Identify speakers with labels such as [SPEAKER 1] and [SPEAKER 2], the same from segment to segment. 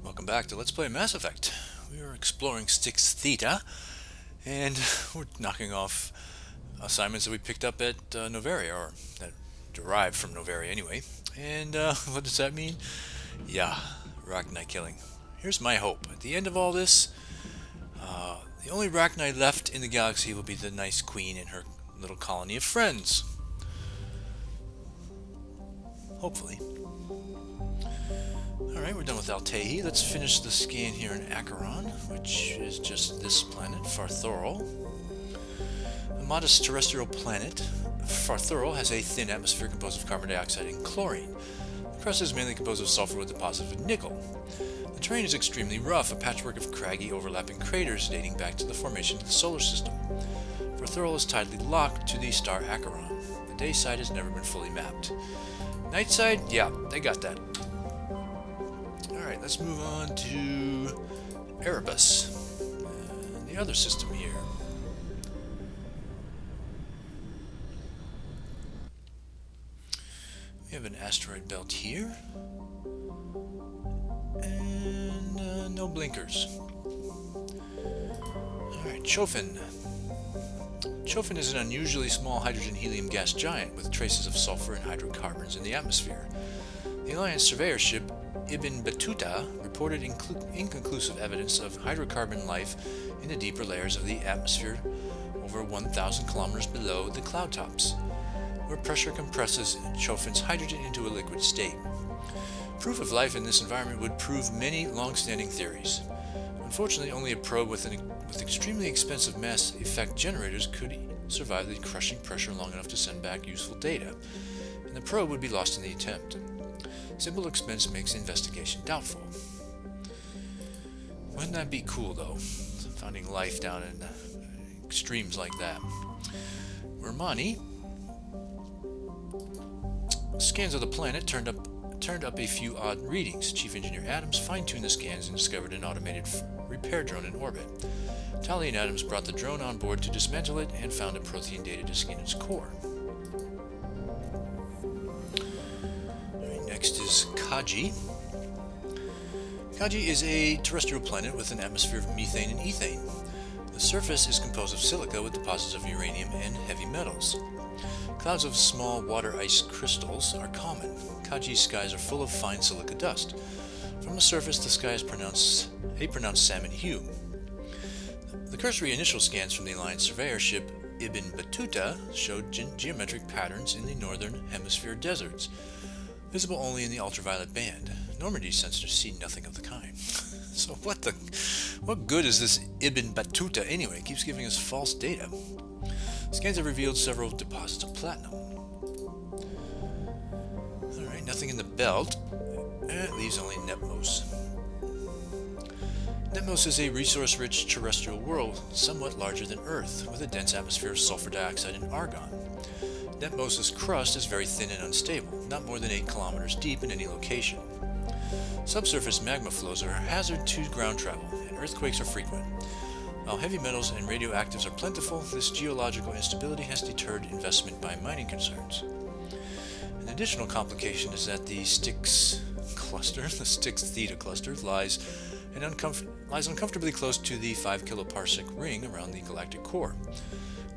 [SPEAKER 1] Welcome back to Let's Play Mass Effect. We are exploring Styx Theta, and we're knocking off assignments that we picked up at Novaria, or that derived from Novaria anyway. And what does that mean? Yeah, Rachni killing. Here's my hope. At the end of all this, the only Rachni left in the galaxy will be the nice queen and her little colony of friends. Hopefully. Alright, we're done with Altahi. Let's finish the scan here in Acheron, which is just this planet, Farthorol. A modest terrestrial planet, Farthorol has a thin atmosphere composed of carbon dioxide and chlorine. The crust is mainly composed of sulfur with deposits of nickel. The terrain is extremely rough, a patchwork of craggy, overlapping craters dating back to the formation of the solar system. Farthorol is tidally locked to the star Acheron. The day side has never been fully mapped. Night side? Yeah, they got that. Alright, let's move on to Erebus, the other system here. We have an asteroid belt here, and no blinkers. Alright, Chofin. Chofin is an unusually small hydrogen-helium gas giant with traces of sulfur and hydrocarbons in the atmosphere. The Alliance surveyor ship Ibn Battuta reported inconclusive evidence of hydrocarbon life in the deeper layers of the atmosphere over 1,000 kilometers below the cloud tops, where pressure compresses Chofin's hydrogen into a liquid state. Proof of life in this environment would prove many long-standing theories. Unfortunately, only a probe with extremely expensive mass effect generators could survive the crushing pressure long enough to send back useful data, and the probe would be lost in the attempt. Simple expense makes investigation doubtful. Wouldn't that be cool, though? Finding life down in extremes like that. Romani. Scans of the planet turned up a few odd readings. Chief Engineer Adams fine-tuned the scans and discovered an automated repair drone in orbit. Tali and Adams brought the drone on board to dismantle it and found a protein data disk in its core. Next is Kaji. Kaji is a terrestrial planet with an atmosphere of methane and ethane. The surface is composed of silica with deposits of uranium and heavy metals. Clouds of small water ice crystals are common. Kaji's skies are full of fine silica dust. From the surface, the sky is a pronounced salmon hue. The cursory initial scans from the Alliance surveyor ship Ibn Battuta showed geometric patterns in the northern hemisphere deserts, visible only in the ultraviolet band. Normandy sensors see nothing of the kind. So what good is this Ibn Battuta anyway? It keeps giving us false data. Scans have revealed several deposits of platinum. Alright, nothing in the belt. It leaves only Netmos. Netmos is a resource-rich terrestrial world, somewhat larger than Earth, with a dense atmosphere of sulfur dioxide and argon. Netmos' crust is very thin and unstable, not more than 8 kilometers deep in any location. Subsurface magma flows are a hazard to ground travel, and earthquakes are frequent. While heavy metals and radioactives are plentiful, this geological instability has deterred investment by mining concerns. An additional complication is that the Styx Theta cluster, lies uncomfortably close to the 5 kiloparsec ring around the galactic core.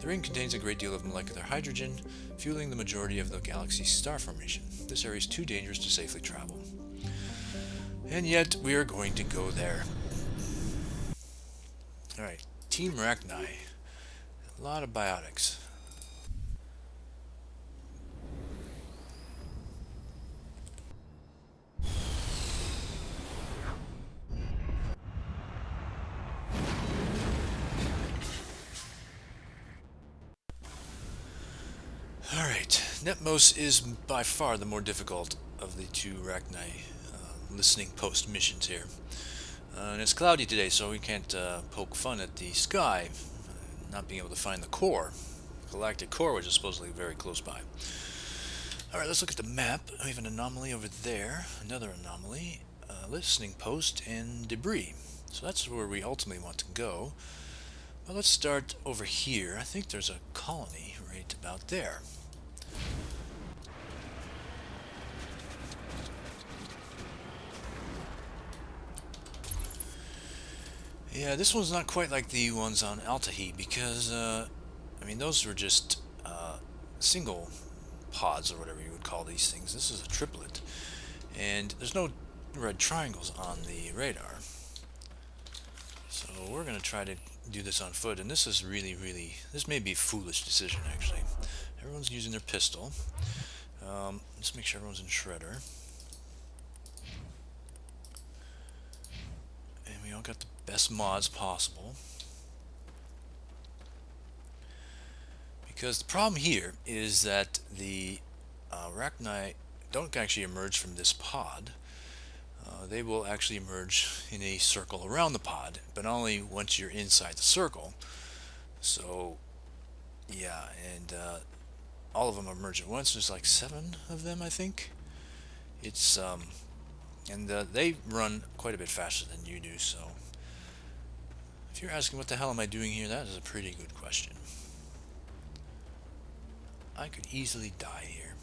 [SPEAKER 1] The ring contains a great deal of molecular hydrogen, fueling the majority of the galaxy's star formation. This area is too dangerous to safely travel. And yet, we are going to go there. Alright, Team Rachni. A lot of biotics. Alright, Netmos is by far the more difficult of the two Rachni listening post missions here. And it's cloudy today, so we can't poke fun at the sky, not being able to find the core. Galactic core, which is supposedly very close by. Alright, let's look at the map. We have an anomaly over there, another anomaly, listening post, and debris. So that's where we ultimately want to go. Well, let's start over here. I think there's a colony right about there. Yeah, this one's not quite like the ones on Altahi because, I mean, those were just single pods or whatever you would call these things. This is a triplet, and there's no red triangles on the radar. So we're going to try to do this on foot, and this is really, this may be a foolish decision actually. Everyone's using their pistol. Let's make sure everyone's in shredder. And we all got the best mods possible. Because the problem here is that the Rachni don't actually emerge from this pod. They will actually emerge in a circle around the pod, but only once you're inside the circle. So, yeah, and all of them emerge at once. There's like 7 of them, I think. It's and they run quite a bit faster than you do. So, if you're asking what the hell am I doing here, that is a pretty good question. I could easily die here.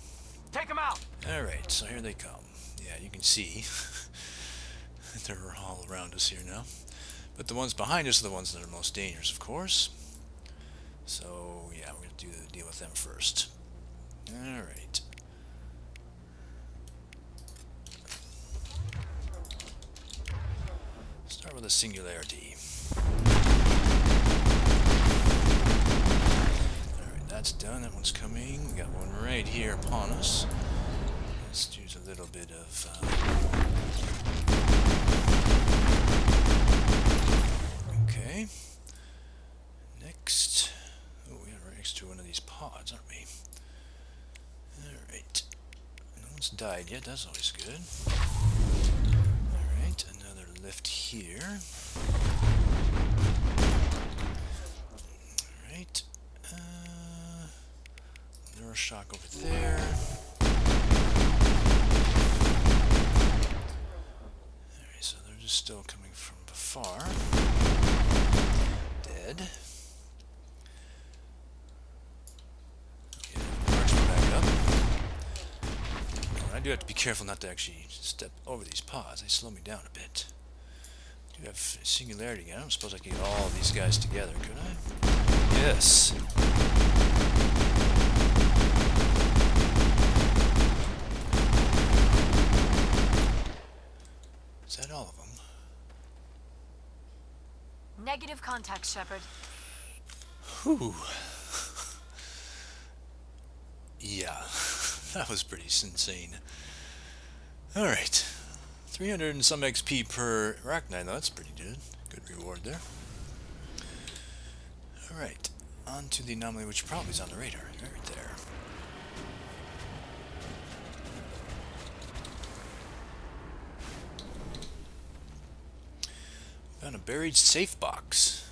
[SPEAKER 2] Take them out!
[SPEAKER 1] Alright, so here they come. Yeah, you can see they're all around us here now. But the ones behind us are the ones that are most dangerous, of course. So, yeah, we're going to deal with them first. Alright. Start with a singularity. That's done. That one's coming. We got one right here upon us. Let's use a little bit of okay. Next. Oh, we are right next to one of these pods, aren't we? Alright. No one's died yet. That's always good. Alright, another lift here. Alright. Shock over there. Alright, so they're just still coming from afar. Dead. Okay, marksman back up. I do have to be careful not to actually step over these pods. They slow me down a bit. I do have singularity again. I don't suppose I can get all of these guys together, could I? Yes. Is that all of them?
[SPEAKER 3] Negative contact, Shepard.
[SPEAKER 1] Whew. Yeah, that was pretty insane. Alright. 300 and some XP per Rachni, though. That's pretty good. Good reward there. Alright. On to the anomaly, which probably is on the radar. Right there. Found a buried safe box.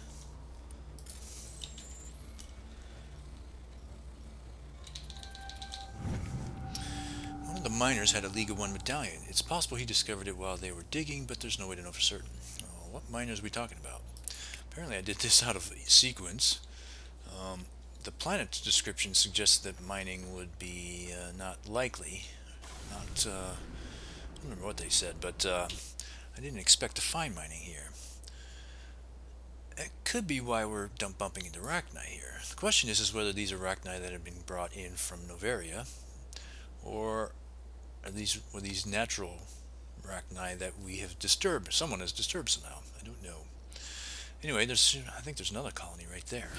[SPEAKER 1] One of the miners had a League of One medallion. It's possible he discovered it while they were digging, but there's no way to know for certain. Oh, what miners are we talking about? Apparently I did this out of sequence. The planet description suggests that mining would be not likely. Not, I don't remember what they said, but I didn't expect to find mining here. It could be why we're bumping into Rachni here. The question is whether these are Rachni that have been brought in from Noveria, or are these natural Rachni that we have disturbed? Someone has disturbed somehow. I don't know. Anyway, I think there's another colony right there.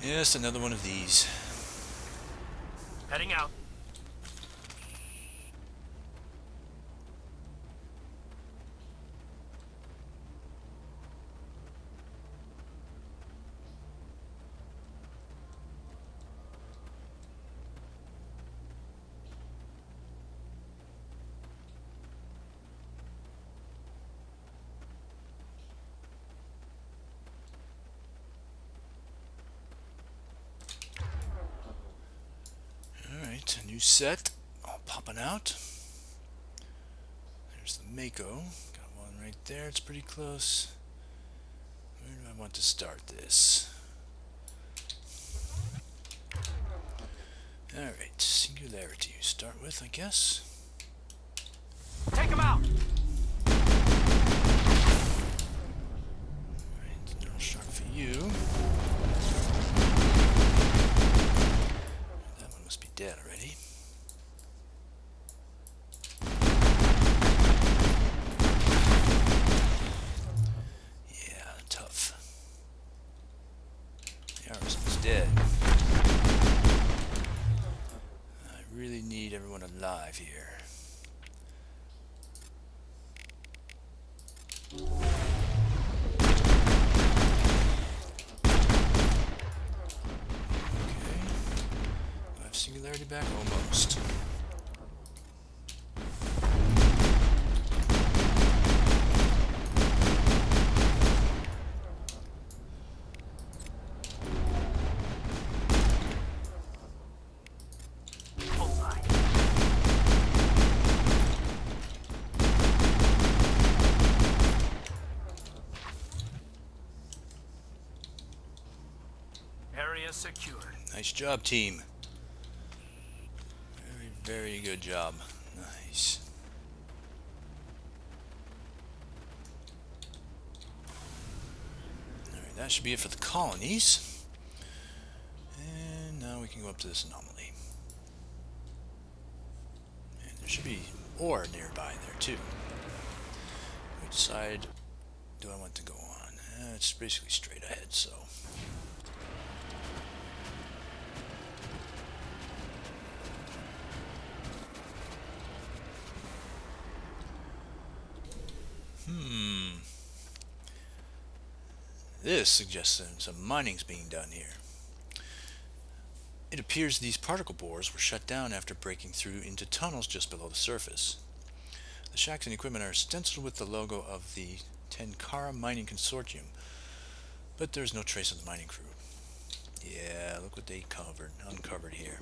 [SPEAKER 1] Yes, another one of these.
[SPEAKER 2] Heading out.
[SPEAKER 1] A new set, all popping out. There's the Mako. Got one right there. It's pretty close. Where do I want to start this? Alright, singularity to start with, I guess.
[SPEAKER 2] Take him out!
[SPEAKER 1] Alright, neural shock for you. That one must be dead already. Yeah, tough. Harrison's dead. I really need everyone alive here. Singularity back? Almost.
[SPEAKER 2] Bullseye. Area secured.
[SPEAKER 1] Nice job, team. Very good job. Nice. Alright, that should be it for the colonies. And now we can go up to this anomaly. And there should be ore nearby there too. Which side do I want to go on? It's basically straight ahead, so... This suggests that some mining's being done here. It appears these particle bores were shut down after breaking through into tunnels just below the surface. The shacks and equipment are stenciled with the logo of the Tenkara Mining Consortium, but there's no trace of the mining crew. Yeah, look what they uncovered here.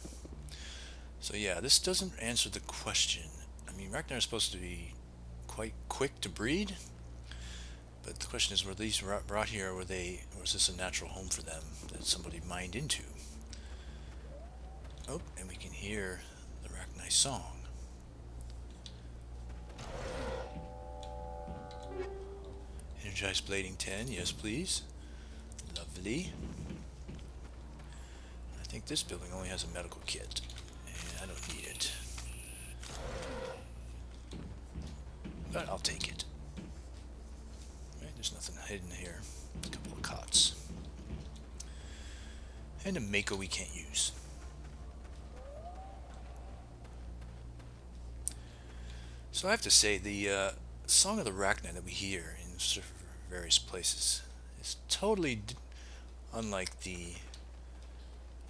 [SPEAKER 1] So yeah, this doesn't answer the question. I mean, Rachni is supposed to be quite quick to breed, but the question is, were these brought here, or was this a natural home for them that somebody mined into? Oh, and we can hear the Rachni song. Energized blading 10, yes please. Lovely. I think this building only has a medical kit, and I don't need it. But I'll take it. Right, there's nothing hidden here. A couple of cots. And a Mako we can't use. So I have to say, the Song of the Rachni that we hear in various places is totally unlike the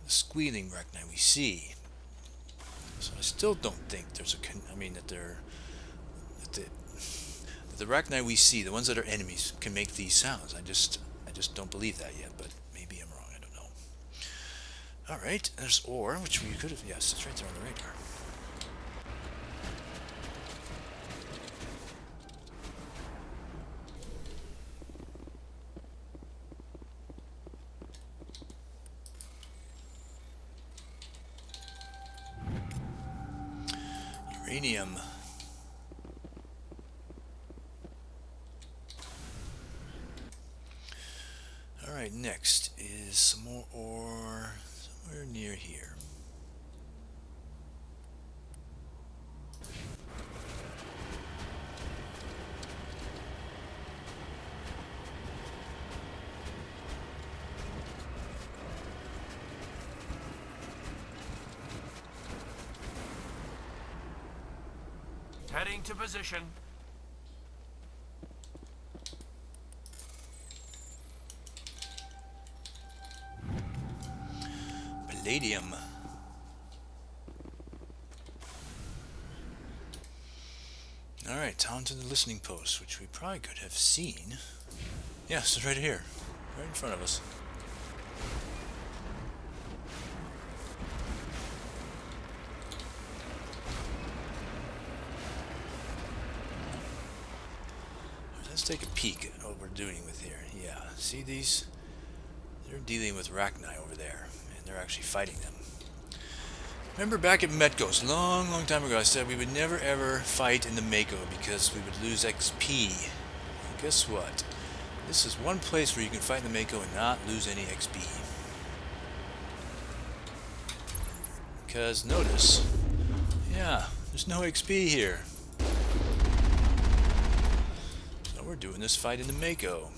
[SPEAKER 1] squealing Rachni we see. So I still don't think there's that the Rachni we see, the ones that are enemies, can make these sounds. I just don't believe that yet, but maybe I'm wrong, I don't know. Alright, there's ore, which we could have, yes, it's right there on the radar. Uranium. Alright, next is some more ore somewhere near here.
[SPEAKER 2] Heading to position.
[SPEAKER 1] Palladium. Alright, on to the listening post, which we probably could have seen. Yes, it's right here. Right in front of us. Let's take a peek at what we're dealing with here. Yeah, see these? They're dealing with Rachni over there, and they're actually fighting them. Remember back at Metgos, long time ago, I said we would never ever fight in the Mako because we would lose XP. And guess what? This is one place where you can fight in the Mako and not lose any XP. Because notice, yeah, there's no XP here. So we're doing this fight in the Mako.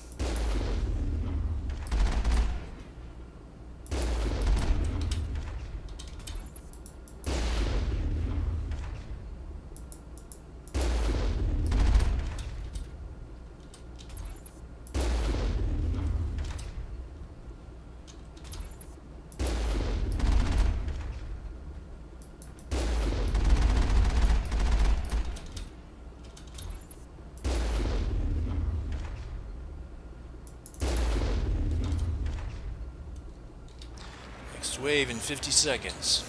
[SPEAKER 1] Wave in 50 seconds.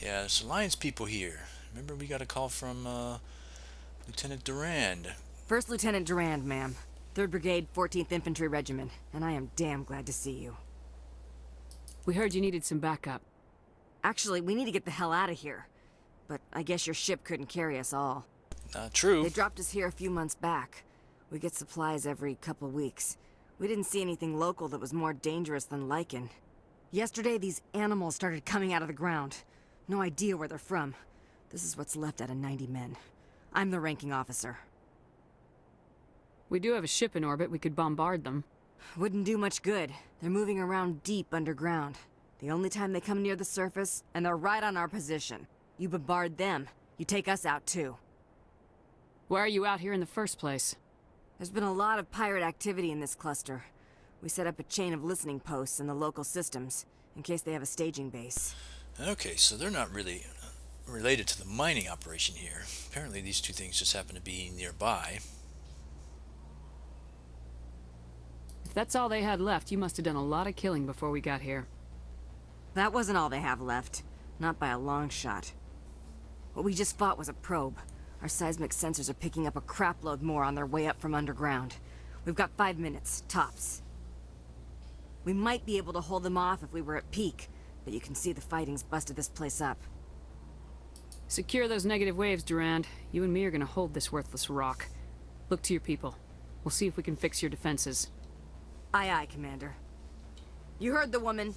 [SPEAKER 1] Yeah, there's Alliance people here. Remember we got a call from Lieutenant Durand.
[SPEAKER 4] First Lieutenant Durand, ma'am. 3rd Brigade, 14th Infantry Regiment, and I am damn glad to see you.
[SPEAKER 5] We heard you needed some backup.
[SPEAKER 4] Actually, we need to get the hell out of here. But I guess your ship couldn't carry us all.
[SPEAKER 1] Not true.
[SPEAKER 4] They dropped us here a few months back. We get supplies every couple weeks. We didn't see anything local that was more dangerous than lichen. Yesterday, these animals started coming out of the ground. No idea where they're from. This is what's left out of 90 men. I'm the ranking officer.
[SPEAKER 5] We do have a ship in orbit. We could bombard them.
[SPEAKER 4] Wouldn't do much good. They're moving around deep underground. The only time they come near the surface, and they're right on our position. You bombard them, you take us out too.
[SPEAKER 5] Why are you out here in the first place?
[SPEAKER 4] There's been a lot of pirate activity in this cluster. We set up a chain of listening posts in the local systems, in case they have a staging base.
[SPEAKER 1] Okay, so they're not really related to the mining operation here. Apparently these two things just happen to be nearby.
[SPEAKER 5] If that's all they had left, you must have done a lot of killing before we got here.
[SPEAKER 4] That wasn't all they have left. Not by a long shot. What we just fought was a probe. Our seismic sensors are picking up a crapload more on their way up from underground. We've got 5 minutes, tops. We might be able to hold them off if we were at peak, but you can see the fighting's busted this place up.
[SPEAKER 5] Secure those negative waves, Durand. You and me are gonna hold this worthless rock. Look to your people. We'll see if we can fix your defenses.
[SPEAKER 4] Aye, aye, Commander. You heard the woman.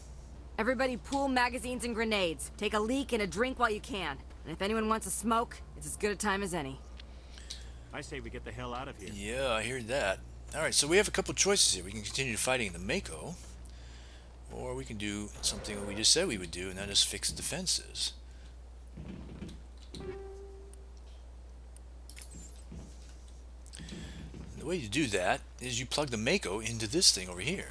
[SPEAKER 4] Everybody pool magazines and grenades. Take a leak and a drink while you can. And if anyone wants a smoke, it's as good a time as any.
[SPEAKER 6] I say we get the hell out of here.
[SPEAKER 1] Yeah, I hear that. Alright, so we have a couple choices here. We can continue fighting in the Mako, or we can do something that we just said we would do, and that is fix defenses. The way to do that is you plug the Mako into this thing over here.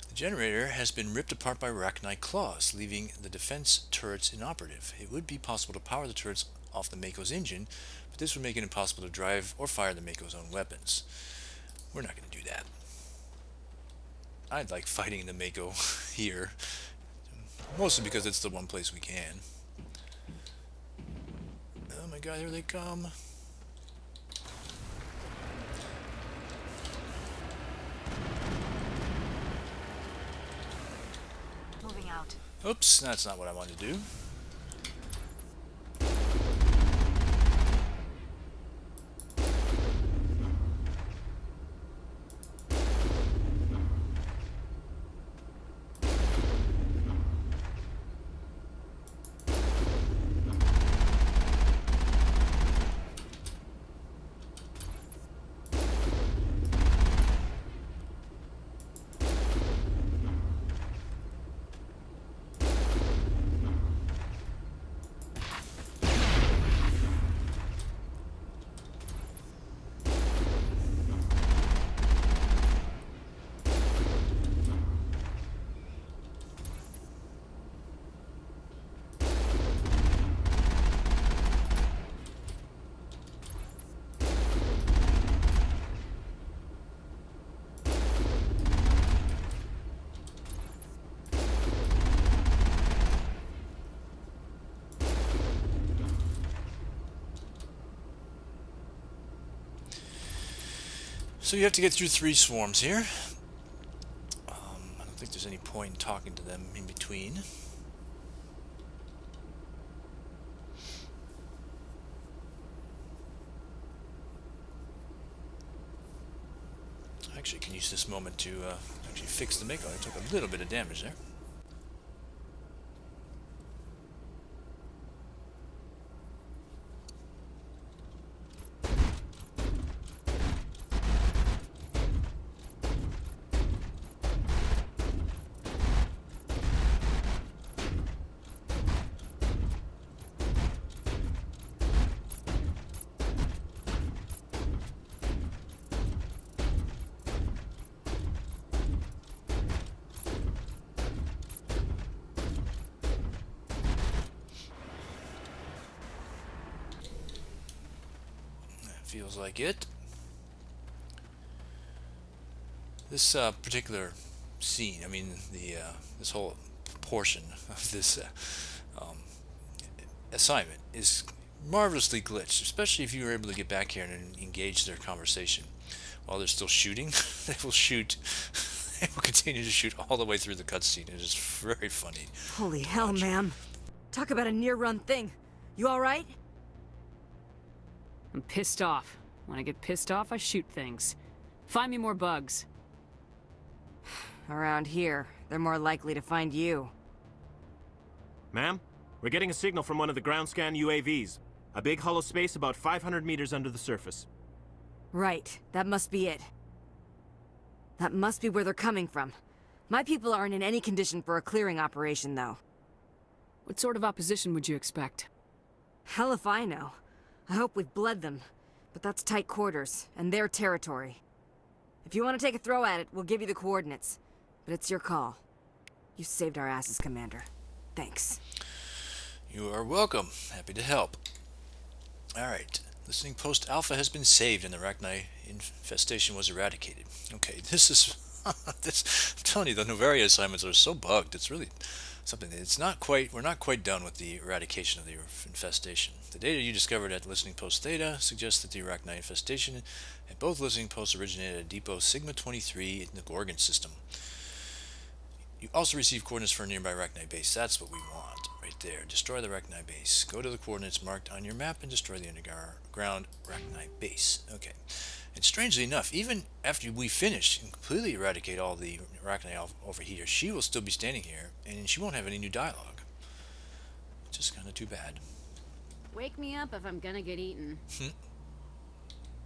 [SPEAKER 1] The generator has been ripped apart by Rachni claws, leaving the defense turrets inoperative. It would be possible to power the turrets off the Mako's engine, but this would make it impossible to drive or fire the Mako's own weapons. We're not going to do that. I'd like fighting in the Mako here, mostly because it's the one place we can. Oh my god, here they come.
[SPEAKER 3] Moving out.
[SPEAKER 1] Oops, that's not what I wanted to do. So you have to get through 3 swarms here. I don't think there's any point in talking to them in between. Actually, I can use this moment to actually fix the Mako. I took a little bit of damage there. Feels like it. This particular scene, I mean, this whole portion of this assignment is marvelously glitched, especially if you were able to get back here and engage their conversation. While they're still shooting, they will shoot. They will continue to shoot all the way through the cutscene. It is very funny.
[SPEAKER 4] Holy hell, ma'am. Talk about a near-run thing. You alright?
[SPEAKER 5] I'm pissed off. When I get pissed off, I shoot things. Find me more bugs.
[SPEAKER 4] Around here, they're more likely to find you.
[SPEAKER 6] Ma'am, we're getting a signal from one of the ground scan UAVs. A big hollow space about 500 meters under the surface.
[SPEAKER 4] Right, that must be it. That must be where they're coming from. My people aren't in any condition for a clearing operation, though.
[SPEAKER 5] What sort of opposition would you expect?
[SPEAKER 4] Hell if I know. I hope we've bled them. But that's tight quarters, and their territory. If you want to take a throw at it, we'll give you the coordinates. But it's your call. You saved our asses, Commander. Thanks.
[SPEAKER 1] You are welcome. Happy to help. Alright. Listening post Alpha has been saved and the Rachni infestation was eradicated. Okay, this is... I'm telling you, the Novaria assignments are so bugged. It's really something. We're not quite done with the eradication of the infestation. The data you discovered at Listening Post Theta suggests that the Rachni infestation at both listening posts originated at Depot Sigma 23 in the Gorgon system. You also received coordinates for a nearby Rachni base. That's what we want, right there. Destroy the Rachni base. Go to the coordinates marked on your map and destroy the underground Rachni base. Okay. And strangely enough, even after we finish and completely eradicate all the Rachni over here, she will still be standing here, and she won't have any new dialogue. It's just kind of too bad.
[SPEAKER 5] Wake me up if I'm gonna get eaten.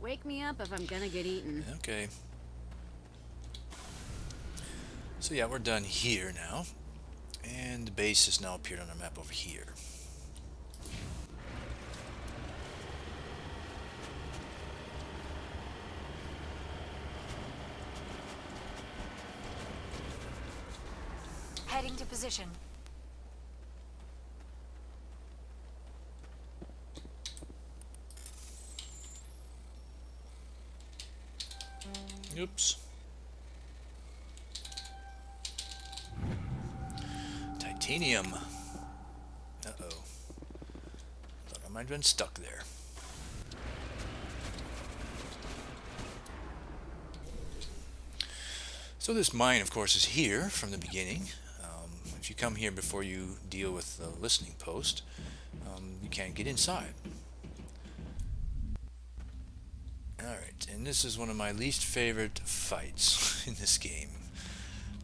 [SPEAKER 5] Wake me up if I'm gonna get eaten.
[SPEAKER 1] Okay. So yeah, we're done here now. And the base has now appeared on our map over here.
[SPEAKER 3] Heading to position.
[SPEAKER 1] Oops. Titanium. Uh-oh. Thought I might have been stuck there. So this mine, of course, is here from the beginning. If you come here before you deal with the listening post, you can't get inside. Alright, and this is one of my least favorite fights in this game.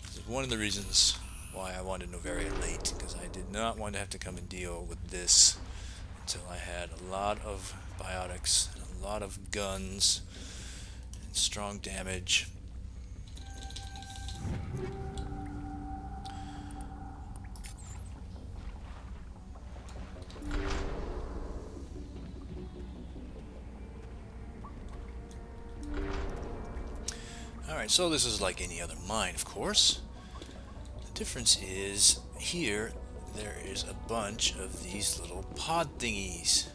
[SPEAKER 1] This is one of the reasons why I wanted Novaria late, because I did not want to have to come and deal with this until I had a lot of biotics, a lot of guns, and strong damage. Alright, so this is like any other mine, of course. The difference is, here, there is a bunch of these little pod thingies.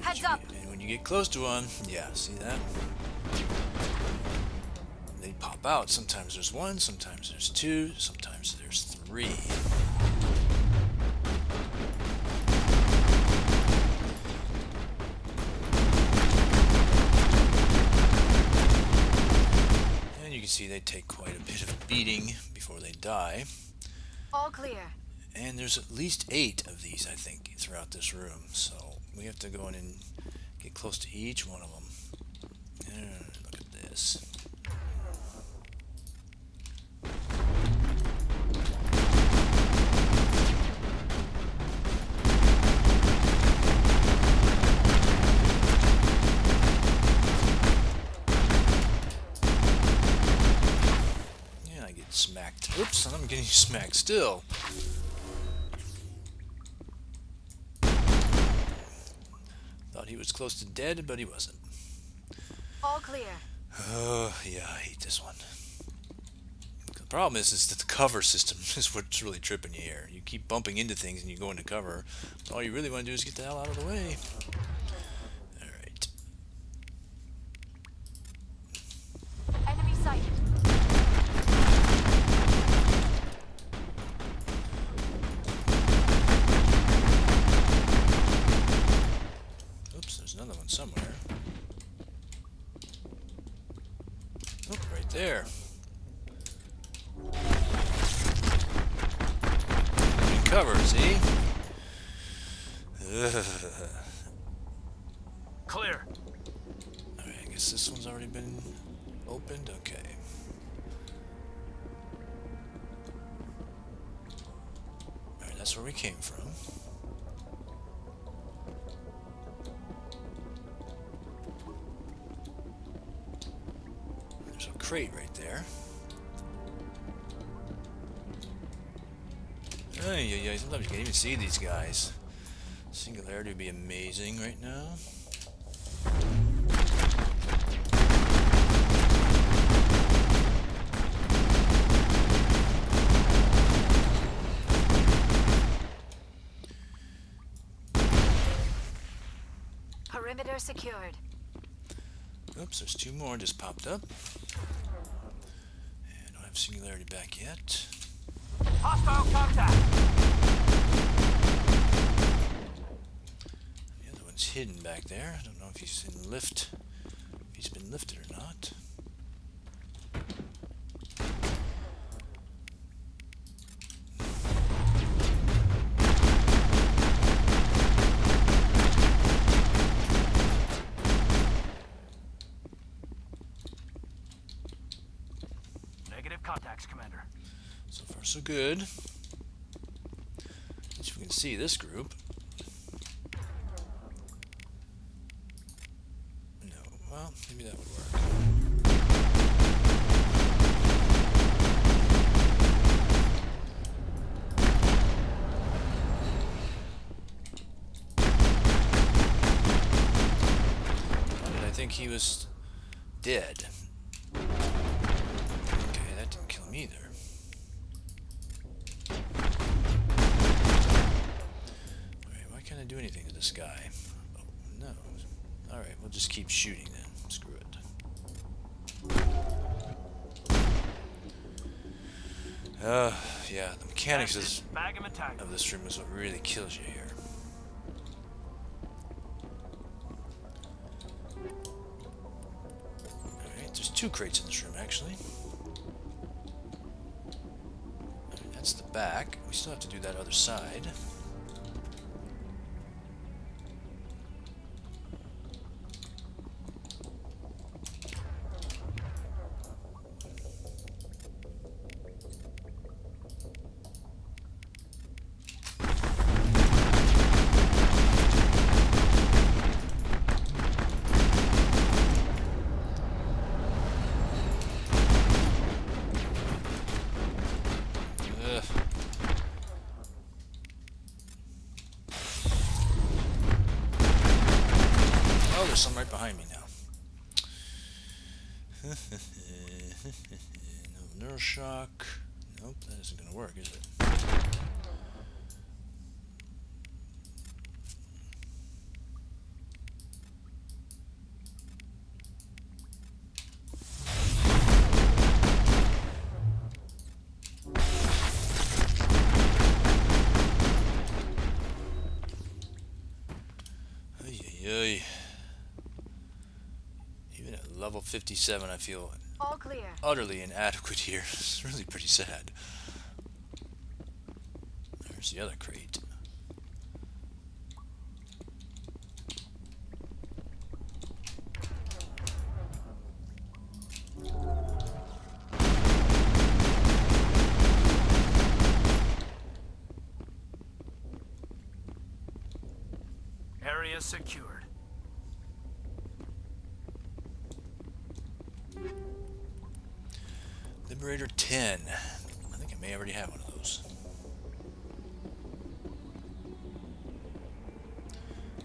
[SPEAKER 3] Heads up!
[SPEAKER 1] And when you get close to one, yeah, see that? They pop out. Sometimes there's one, sometimes there's two, sometimes there's three. take quite a bit of beating before they die.
[SPEAKER 3] All clear.
[SPEAKER 1] And there's at least 8 of these, I think, throughout this room. So we have to go in and get close to each one of them. Look at this. Yeah, I get smacked. Oops, I'm getting smacked still. Thought he was close to dead, but he wasn't.
[SPEAKER 3] All clear.
[SPEAKER 1] Oh, yeah, I hate this one. The problem is that the cover system is what's really tripping you here. You keep bumping into things and you go into cover, but all you really want to do is get the hell out of the way. Alright.
[SPEAKER 3] Enemy sighted.
[SPEAKER 1] Oops, there's another one somewhere. Oh, right there. In cover, see?
[SPEAKER 2] Clear.
[SPEAKER 1] Alright, I guess this one's already been opened. Okay. Alright, that's where we came from. There's a crate right there. Yeah, sometimes you can't even see these guys. Singularity would be amazing right now.
[SPEAKER 3] Perimeter secured.
[SPEAKER 1] Oops, there's 2 more just popped up. And I don't have singularity back yet.
[SPEAKER 2] Hostile contact.
[SPEAKER 1] The other one's hidden back there. I don't know if he's in lift. If he's been lifted or not.
[SPEAKER 2] Negative contacts, Commander.
[SPEAKER 1] So far, so good. Let's see if we can see this group. No, well, maybe that would work. Why did I think he was dead? Okay, that didn't kill him either. Can't I do anything to this guy? Oh, no. Alright, we'll just keep shooting then. Screw it. Yeah, the mechanics
[SPEAKER 2] Bag him and tag him.
[SPEAKER 1] of this room is what really kills you here. Alright, there's 2 crates in this room actually. Alright, that's the back. We still have to do that other side. Oh, there's some right behind me now. No nerve shock. Nope, that isn't going to work, is it? Ay. Even at level 57, I feel
[SPEAKER 3] All clear.
[SPEAKER 1] utterly inadequate here. It's really pretty sad. There's the other crate.
[SPEAKER 2] Area secured.
[SPEAKER 1] Liberator 10. I think I may already have one of those.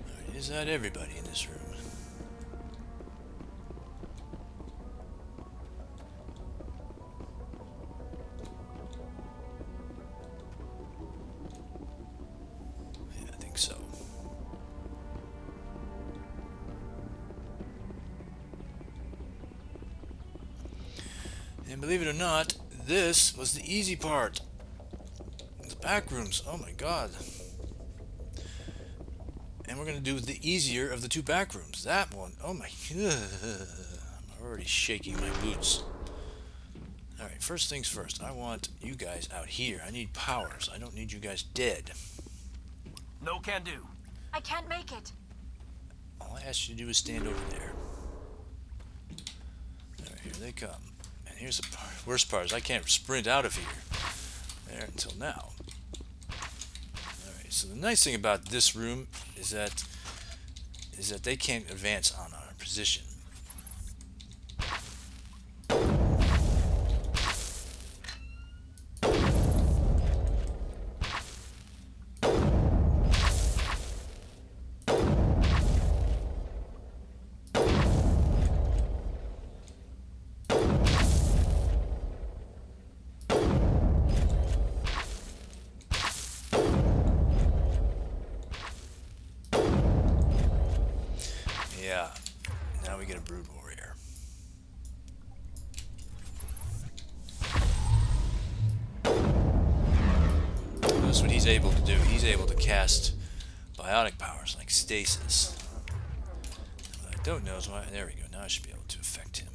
[SPEAKER 1] Alright, is that everybody in this room? Yeah, I think so. And believe it or not, this was the easy part. The back rooms. Oh my god. And we're going to do the easier of the two back rooms. That one. Oh my. I'm already shaking my boots. Alright, first things first. I want you guys out here. I need powers. I don't need you guys dead.
[SPEAKER 2] No can do.
[SPEAKER 3] I can't make it.
[SPEAKER 1] All I ask you to do is stand over there. Alright, here they come. And here's the worst part is I can't sprint out of here. There until now. Alright, so the nice thing about this room is that they can't advance on our position. Yeah, now we get a brood warrior. That's what he's able to do. He's able to cast biotic powers like stasis. What I don't know is why. There we go. Now I should be able to affect him.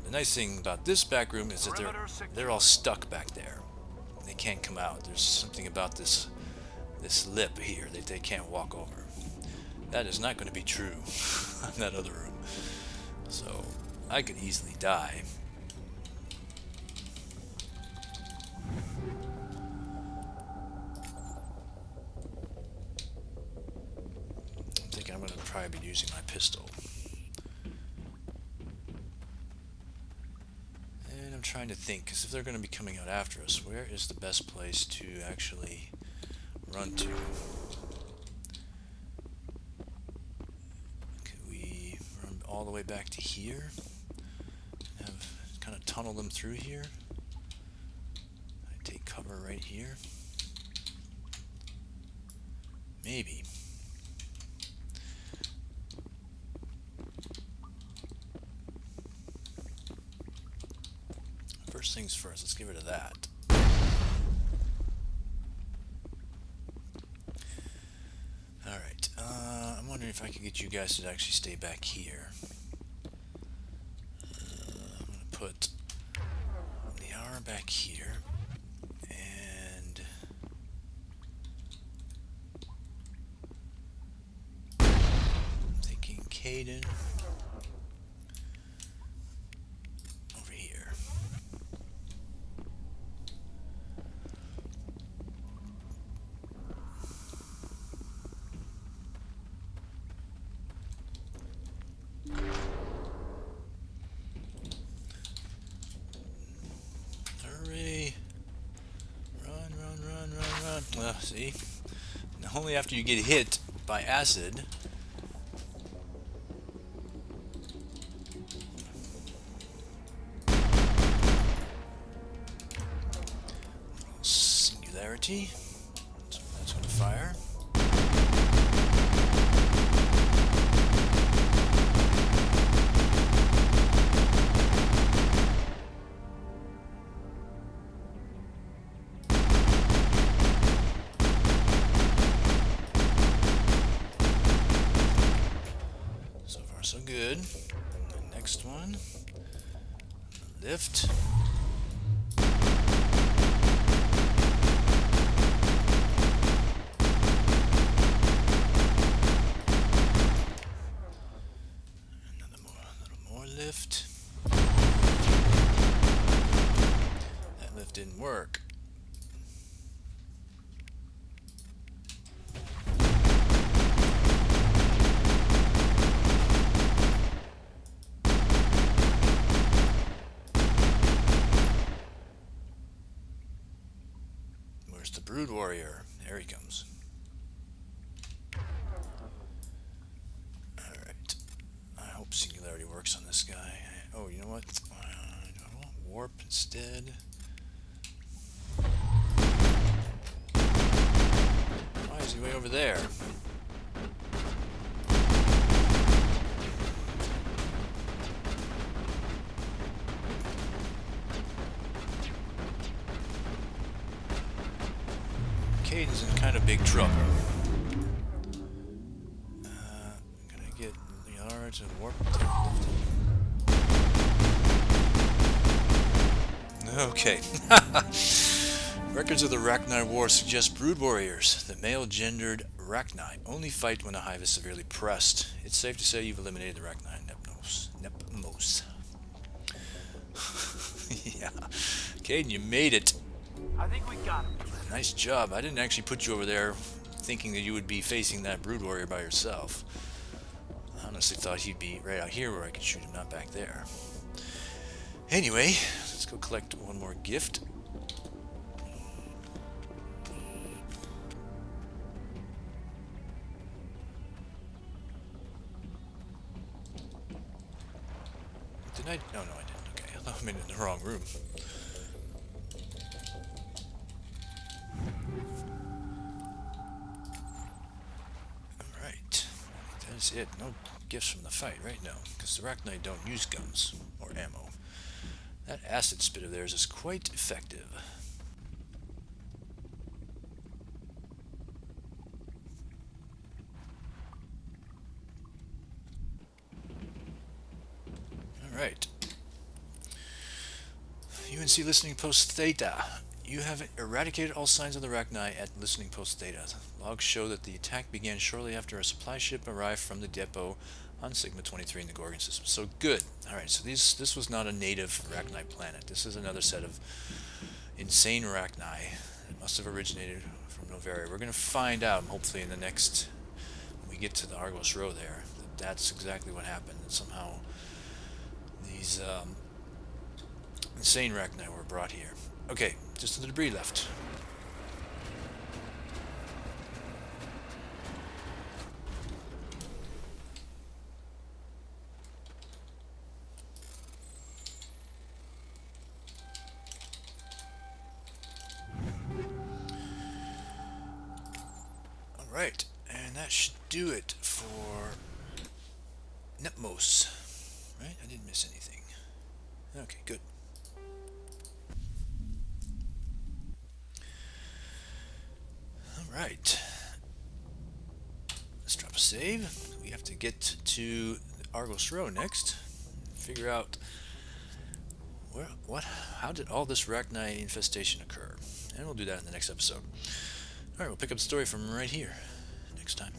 [SPEAKER 1] The nice thing about this back room is that they're all stuck back there. They can't come out. There's something about this lip here that they can't walk over. That is not going to be true in that other room. So I could easily die. I'm thinking I'm going to probably be using my pistol. I'm trying to think, because if they're going to be coming out after us, where is the best place to actually run to? Could we run all the way back to here? Have kind of tunnel them through here? I take cover right here? Maybe. First things first, let's get rid of that. Alright, I'm wondering if I can get you guys to actually stay back here. I'm going to put the hour back here, and I'm thinking Caden over here. Hurry. Run. Well, see? Only after you get hit by acid. Singularity. So that's going to fire. good. The next one. Lift. Little more lift. That lift didn't work. Where's the Brood Warrior? There he comes. Alright. I hope Singularity works on this guy. Oh, you know what? Do I want Warp instead? Why is he way over there? Caden's in kind of big trouble. Can I get Liara to warp to lift it? Okay. Records of the Rachni War suggest brood warriors, the male-gendered Rachni, only fight when a hive is severely pressed. It's safe to say you've eliminated the Rachni Nepmos. Yeah. Caden, you made it.
[SPEAKER 2] I think we got him.
[SPEAKER 1] Nice job. I didn't actually put you over there thinking that you would be facing that brood warrior by yourself. I honestly thought he'd be right out here where I could shoot him, not back there. Anyway, let's go collect one more gift. Did I? Oh, no, I didn't. Okay, I thought I made it in the wrong room. Alright. That is it. No gifts from the fight, right? No, because the Rachni don't use guns or ammo. That acid spit of theirs is quite effective. Alright. UNC Listening Post Theta. You have eradicated all signs of the Rachni at Listening Post Theta. Logs show that the attack began shortly after a supply ship arrived from the depot on Sigma 23 in the Gorgon system. So good. Alright, so this was not a native Rachni planet. This is another set of insane Rachni that must have originated from Novaria. We're going to find out, hopefully in the next, when we get to the Argos Row there, that that's exactly what happened. That somehow these insane Rachni were brought here. Okay, just the debris left. Alright, and that should do it for Nepmos. Right? I didn't miss anything. Okay, good. Alright. Let's drop a save. We have to get to Argos Row next. Figure out how did all this Rachni infestation occur? And we'll do that in the next episode. Alright, we'll pick up the story from right here next time.